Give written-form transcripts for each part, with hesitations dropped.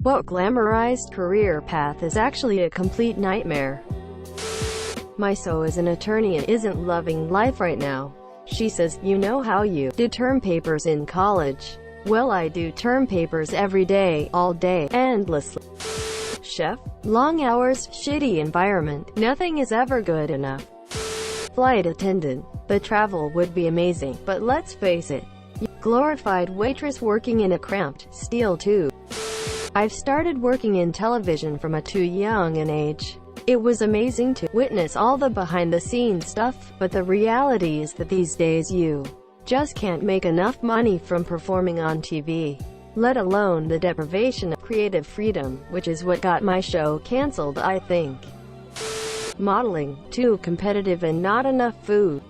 What glamorized career path is actually a complete nightmare? My so is an attorney and isn't loving life right now. She says, you know how you do term papers in college? Well, I do term papers every day, all day, endlessly. Chef, long hours, shitty environment, nothing is ever good enough. Flight attendant, the travel would be amazing, but let's face it, glorified waitress working in a cramped, steel tube. I've started working in television from a too young an age. It was amazing to witness all the behind-the-scenes stuff, but the reality is that these days you just can't make enough money from performing on TV, let alone the deprivation of creative freedom, which is what got my show cancelled, I think. Modeling, too competitive and not enough food.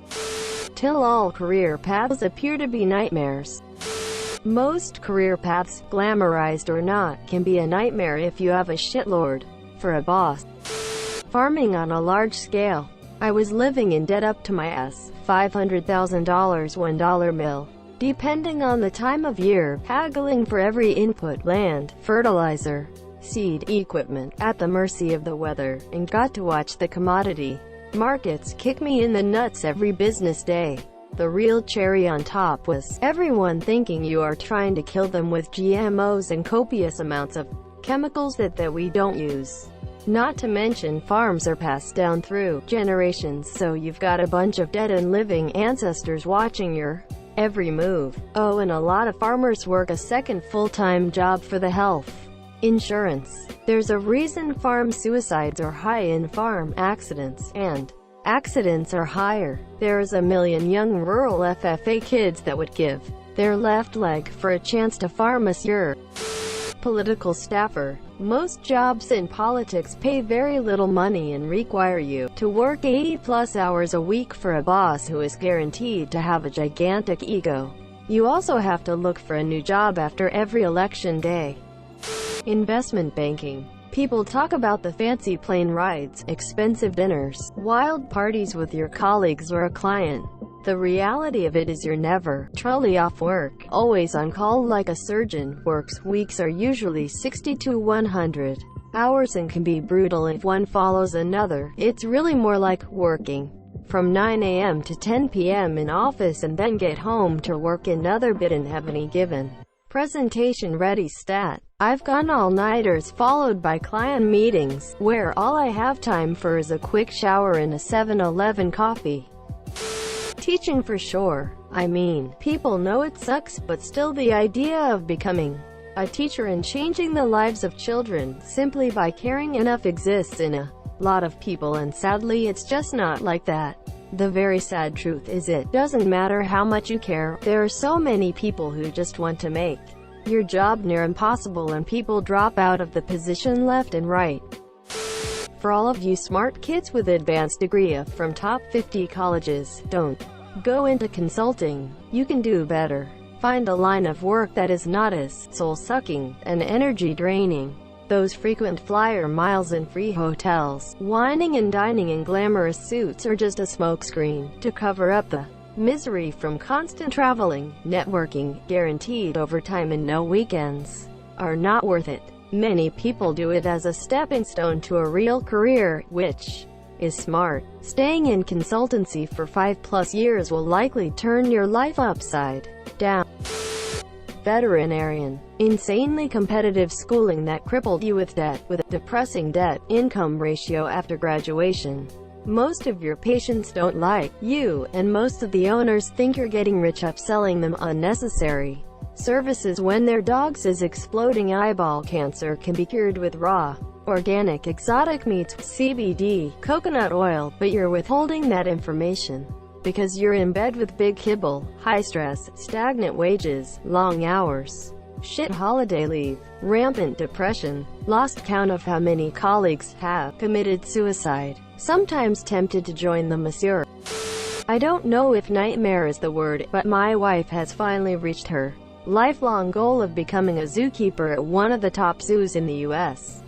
Till all career paths appear to be nightmares. Most career paths, glamorized or not, can be a nightmare if you have a shitlord for a boss. Farming on a large scale. I was living in debt up to my ass, $500,000 $1 mill. Depending on the time of year, haggling for every input, land, fertilizer, seed, equipment, at the mercy of the weather, and got to watch the commodity markets kick me in the nuts every business day. The real cherry on top was everyone thinking you are trying to kill them with GMOs and copious amounts of chemicals that we don't use. Not to mention farms are passed down through generations, so you've got a bunch of dead and living ancestors watching your every move. Oh, and a lot of farmers work a second full-time job for the health insurance. There's a reason farm suicides are high in farm accidents, and accidents are higher. There's a million young rural FFA kids that would give their left leg for a chance to farm us. Your political staffer. Most jobs in politics pay very little money and require you to work 80+ hours a week for a boss who is guaranteed to have a gigantic ego. You also have to look for a new job after every election day. Investment banking. People talk about the fancy plane rides, expensive dinners, wild parties with your colleagues or a client. The reality of it is you're never truly off work, always on call like a surgeon. Works weeks are usually 60 to 100 hours and can be brutal if one follows another. It's really more like working from 9 a.m. to 10 p.m. in office and then get home to work another bit and have any given presentation ready stat. I've gone all-nighters followed by client meetings, where all I have time for is a quick shower and a 7-Eleven coffee. Teaching for sure. I mean, people know it sucks, but still the idea of becoming a teacher and changing the lives of children simply by caring enough exists in a lot of people, and sadly it's just not like that. The very sad truth is it doesn't matter how much you care, there are so many people who just want to make your job near impossible, and people drop out of the position left and right. For all of you smart kids with advanced degree from top 50 colleges, don't go into consulting. You can do better. Find a line of work that is not as soul-sucking and energy-draining. Those frequent flyer miles in free hotels, whining and dining in glamorous suits are just a smokescreen to cover up the misery from constant traveling. Networking, guaranteed overtime and no weekends, are not worth it. Many people do it as a stepping stone to a real career, which is smart. Staying in consultancy for 5+ years will likely turn your life upside down. Veterinarian. Insanely competitive schooling that crippled you with debt, with a depressing debt-income ratio after graduation. Most of your patients don't like you, and most of the owners think you're getting rich upselling them unnecessary services when their dog's exploding eyeball cancer can be cured with raw, organic, exotic meats, CBD, coconut oil, but you're withholding that information because you're in bed with big kibble, high stress, stagnant wages, long hours, shit holiday leave, rampant depression, lost count of how many colleagues have committed suicide, sometimes tempted to join the monsieur. I don't know if nightmare is the word, but my wife has finally reached her lifelong goal of becoming a zookeeper at one of the top zoos in the U.S.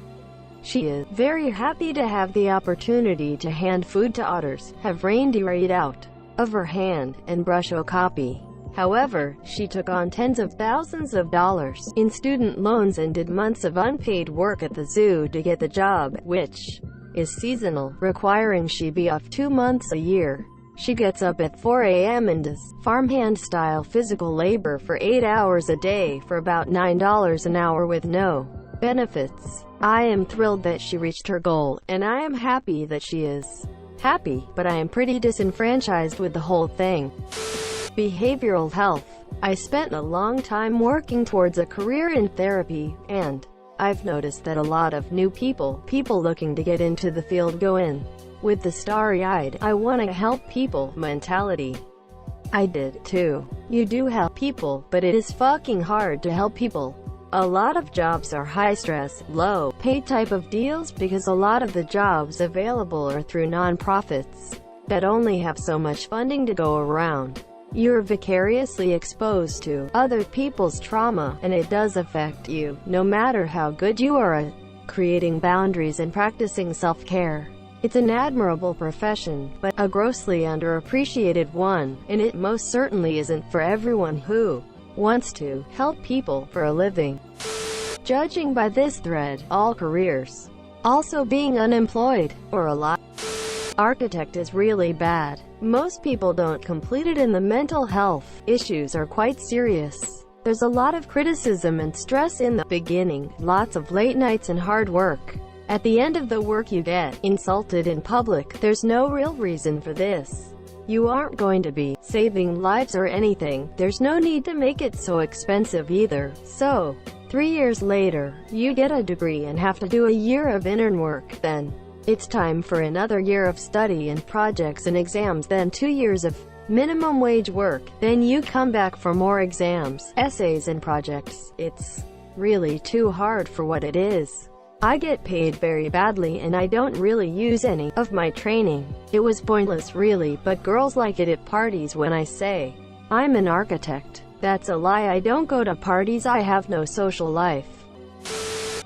She is very happy to have the opportunity to hand food to otters, have reindeer eat out of her hand, and brush okapi. However, she took on tens of thousands of dollars in student loans and did months of unpaid work at the zoo to get the job, which is seasonal, requiring she be off 2 months a year. She gets up at 4 a.m. and does farmhand-style physical labor for 8 hours a day for about $9 an hour with no benefits. I am thrilled that she reached her goal, and I am happy that she is happy, but I am pretty disenfranchised with the whole thing. Behavioral health. I spent a long time working towards a career in therapy, and I've noticed that a lot of new people looking to get into the field go in with the starry-eyed, I want to help people mentality. I did too. You do help people, but it is fucking hard to help people. A lot of jobs are high-stress, low-paid type of deals because a lot of the jobs available are through non-profits that only have so much funding to go around. You're vicariously exposed to other people's trauma, and it does affect you, no matter how good you are at creating boundaries and practicing self-care. It's an admirable profession, but a grossly underappreciated one, and it most certainly isn't for everyone who wants to help people for a living. Judging by this thread, all careers. Also being unemployed, or a lot. Architect is really bad. Most people don't complete it, and the mental health issues are quite serious. There's a lot of criticism and stress in the beginning, lots of late nights and hard work. At the end of the work you get insulted in public. There's no real reason for this. You aren't going to be saving lives or anything. There's no need to make it so expensive either. So, 3 years later, you get a degree and have to do a year of intern work. Then, it's time for another year of study and projects and exams. Then 2 years of minimum wage work. Then you come back for more exams, essays and projects. It's really too hard for what it is. I get paid very badly and I don't really use any of my training. It was pointless really, but girls like it at parties when I say I'm an architect. That's a lie. I don't go to parties. I have no social life.